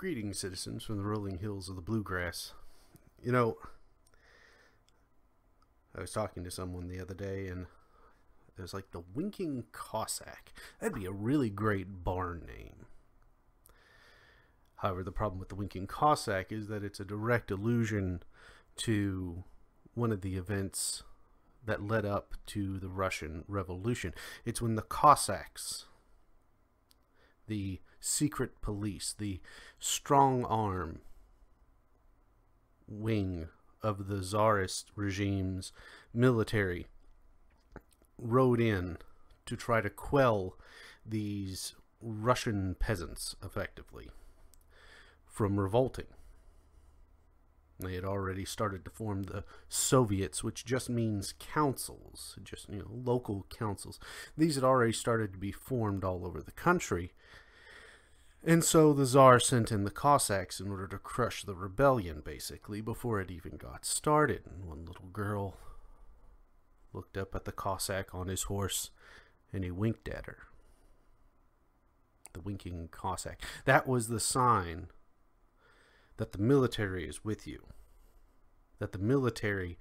Greetings, citizens from the rolling hills of the bluegrass. You know, I was talking to someone the other day, and it was like the Winking Cossack. That'd be a really great barn name. However, the problem with the Winking Cossack is that it's a direct allusion to one of the events that led up to the Russian Revolution. It's when the Cossacks, the secret police, the strong arm wing of the Tsarist regime's military, rode in to try to quell these Russian peasants, effectively, from revolting. They had already started to form the Soviets, which just means councils, local councils. These had already started to be formed all over the country. And so the Tsar sent in the Cossacks in order to crush the rebellion, basically, before it even got started. And one little girl looked up at the Cossack on his horse, and he winked at her. The Winking Cossack. That was the sign that the military is with you. That the military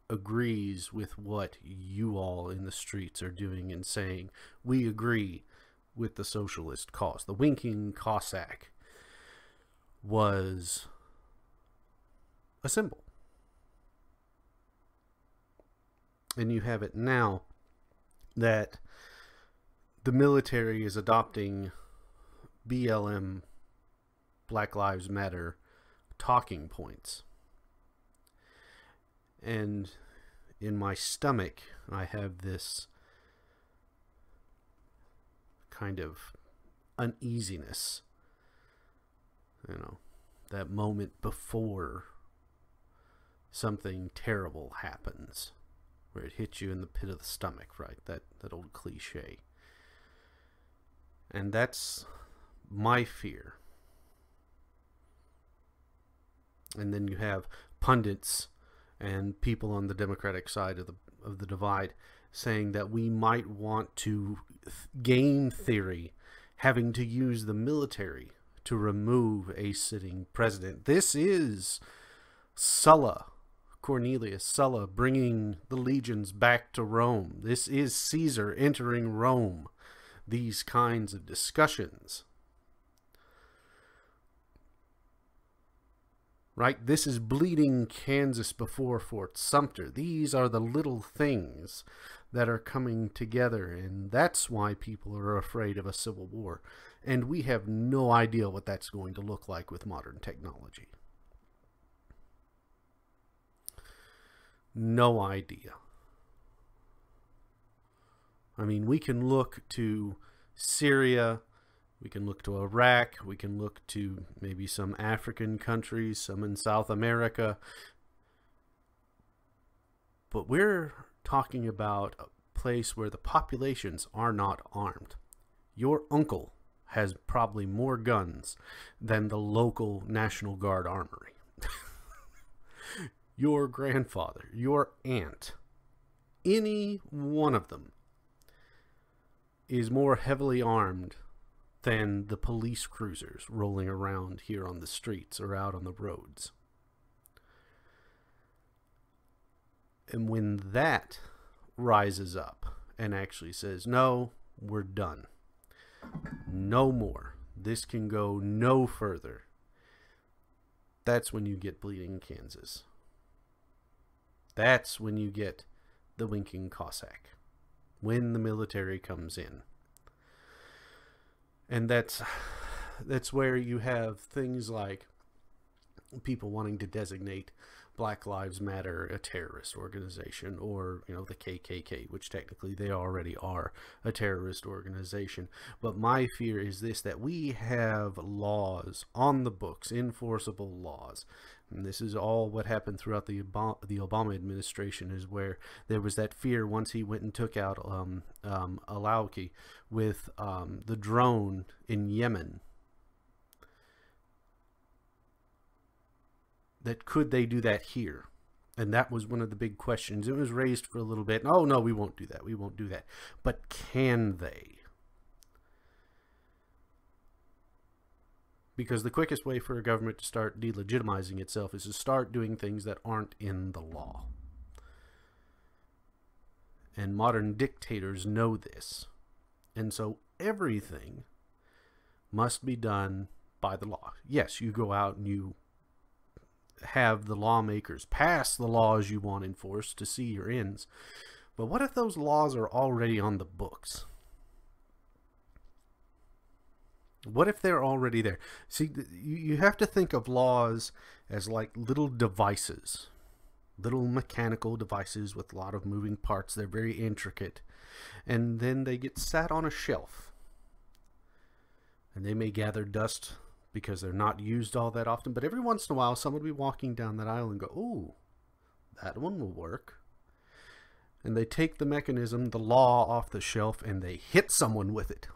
agrees with what you all in the streets are doing and saying. We agree with the socialist cause. The Winking Cossack was a symbol. And you have it now that the military is adopting BLM, Black Lives Matter, talking points. And in my stomach, I have this kind of uneasiness, that moment before something terrible happens, where it hits you in the pit of the stomach, right? That old cliche. And that's my fear. And then you have pundits and people on the Democratic side of the divide saying that we might want to game theory having to use the military to remove a sitting president. This is Sulla, Cornelius Sulla, bringing the legions back to Rome. This is Caesar entering Rome. These kinds of discussions. Right? This is bleeding Kansas before Fort Sumter. These are the little things that are coming together, and that's why people are afraid of a civil war. And we have no idea what that's going to look like with modern technology. No idea. I mean, we can look to Syria, we can look to Iraq, we can look to maybe some African countries, some in South America. But we're talking about a place where the populations are not armed. Your uncle has probably more guns than the local National Guard armory. Your grandfather, your aunt, any one of them is more heavily armed than the police cruisers rolling around here on the streets or out on the roads. And when that rises up and actually says, no, we're done. No more. This can go no further. That's when you get Bleeding Kansas. That's when you get the Winking Cossack. When the military comes in. And that's where you have things like people wanting to designate Black Lives Matter a terrorist organization, or the KKK, which technically they already are a terrorist organization. But my fear is this, that we have laws on the books, enforceable laws. And this is all what happened throughout the Obama administration, is where there was that fear once he went and took out Alawki with the drone in Yemen. That could they do that here? And that was one of the big questions. It was raised for a little bit. Oh, no, we won't do that. We won't do that. But can they? Because the quickest way for a government to start delegitimizing itself is to start doing things that aren't in the law. And modern dictators know this. And so everything must be done by the law. Yes, you go out and you have the lawmakers pass the laws you want enforced to see your ends. But what if those laws are already on the books? What if they're already there? See, you have to think of laws as like little devices, little mechanical devices with a lot of moving parts. They're very intricate. And then they get sat on a shelf. And they may gather dust because they're not used all that often. But every once in a while, someone will be walking down that aisle and go, "Ooh, that one will work." And they take the mechanism, the law, off the shelf, and they hit someone with it.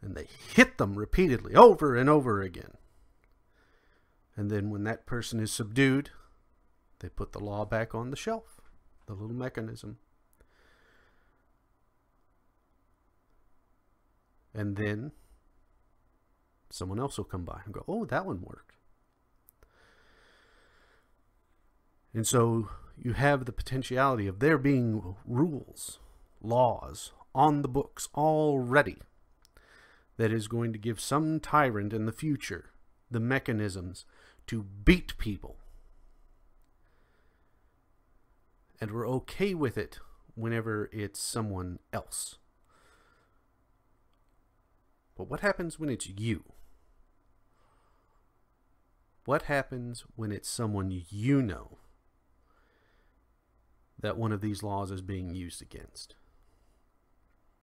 And they hit them repeatedly, over and over again. And then when that person is subdued, they put the law back on the shelf, the little mechanism. And then someone else will come by and go, "Oh, that one worked." And so you have the potentiality of there being rules, laws on the books already that is going to give some tyrant in the future the mechanisms to beat people. And we're okay with it whenever it's someone else. But what happens when it's you? What happens when it's someone you know that one of these laws is being used against?